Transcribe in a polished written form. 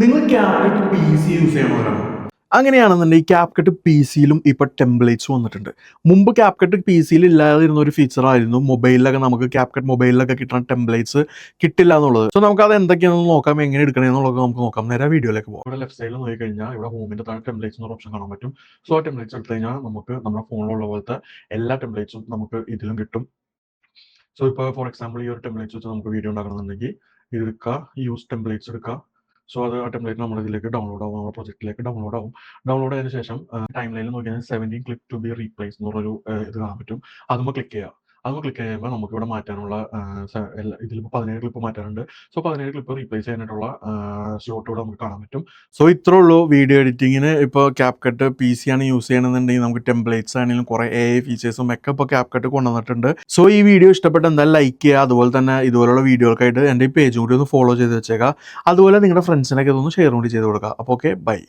നിങ്ങൾ CapCut P C use ചെയ്യണവരാണ്. അങ്ങനെയാണെന്നുണ്ടെങ്കിൽ CapCut P സിയിലും ഇപ്പോൾ ടെംപ്ലേറ്റ്സ് വന്നിട്ടുണ്ട്. മുമ്പ് ക്യാപ്കട്ട് പി സിയിൽ ഇല്ലാതിരുന്ന ഒരു ഫീച്ചർ ആയിരുന്നു മൊബൈലിലൊക്കെ നമുക്ക് ക്യാപ്കട്ട് മൊബൈലിലൊക്കെ കിട്ടുന്ന ടെംപ്ലേറ്റ്സ് കിട്ടില്ല എന്നുള്ളത്. സോ നമുക്ക് അത് എന്തൊക്കെയാണെന്ന് നോക്കാം, എങ്ങനെ എടുക്കണേ എന്നുള്ളത് നമുക്ക് നോക്കാം. നേരെ വീഡിയോയിലേക്ക് പോകാം. ഇവിടെ ലെഫ്റ്റ് സൈഡിൽ നോക്കി കഴിഞ്ഞാൽ ഇവിടെ ഹോമിന്റെ താഴെ ടെംപ്ലേറ്റ്സ് എന്നൊരു ഓപ്ഷൻ കാണാൻ പറ്റും. സോ ആ ടെംപ്ലേറ്റ്സ് എടുത്തു കഴിഞ്ഞാൽ നമുക്ക് നമ്മുടെ ഫോണിലുള്ള പോലത്തെ എല്ലാ ടെംപ്ലേറ്റ്സും നമുക്ക് ഇതിലും കിട്ടും. സോ ഇപ്പോൾ ഫോർ എക്സാമ്പിൾ ഈ ഒരു ടെംപ്ലേറ്റ്സ് വെച്ച് നമുക്ക് വീഡിയോ ഉണ്ടാക്കണമെന്നുണ്ടെങ്കിൽ ഇത് എടുക്കുക, യൂസ് ടെംപ്ലേറ്റ്സ് എടുക്കുക. സോ അത് ആ ടെംപ്ലേറ്റ് നമ്മുടെ ഇതിലേക്ക് ഡൗൺലോഡ് ആവും, നമ്മുടെ പ്രൊജക്റ്റിലേക്ക് ഡൗൺലോഡ് ആവും. ഡൗൺലോഡ് ആയതിനു ശേഷം ടൈം ലൈനിൽ നോക്കിയാൽ 17 ക്ലിക്ക് ടു ബി റീപ്ലേസ് എന്നുള്ളൊരു ഇത് കാണാൻ പറ്റും. അതുമ്പോൾ ക്ലിക്ക് ചെയ്യുക. അതുമ്പോൾ ക്ലിക്ക് ചെയ്യുമ്പോൾ നമുക്ക് ഇവിടെ മാറ്റാനുള്ള ഇതിലിപ്പോൾ 17 ക്ലിപ്പ് മാറ്റാനുണ്ട്. സോ 17 ക്ലിപ്പ് റീപ്ലേസ് ചെയ്യാനായിട്ടുള്ള സ്ലോട്ട് ഇവിടെ നമുക്ക് കാണാൻ പറ്റും. സോ ഇത്രേ ഉള്ളൂ വീഡിയോ എഡിറ്റിങ്ങിന്. ഇപ്പോൾ ക്യാപ്കട്ട് പി സി ആണ് യൂസ് ചെയ്യണമെന്നുണ്ടെങ്കിൽ നമുക്ക് ടെംപ്ലേറ്റ്സ് ആണെങ്കിലും കുറേ AI ഫീച്ചേഴ്സും ഒക്കെ ഇപ്പോൾ ക്യാപ്കട്ട് കൊണ്ടുവന്നിട്ടുണ്ട്. സോ ഈ വീഡിയോ ഇഷ്ടപ്പെട്ട എന്തായാലും ലൈക്ക് ചെയ്യുക. അതുപോലെ തന്നെ ഇതുപോലുള്ള വീഡിയോകൾക്കായിട്ട് എൻ്റെ ഈ പേജും കൂടി ഒന്ന് ഫോളോ ചെയ്ത് വെച്ചേക്കുക. അതുപോലെ നിങ്ങളുടെ ഫ്രണ്ട്സിനൊക്കെ ഇതൊന്ന് ഷെയർ കൂടി ചെയ്ത് കൊടുക്കുക. അപ്പോൾ ഓക്കെ, ബൈ.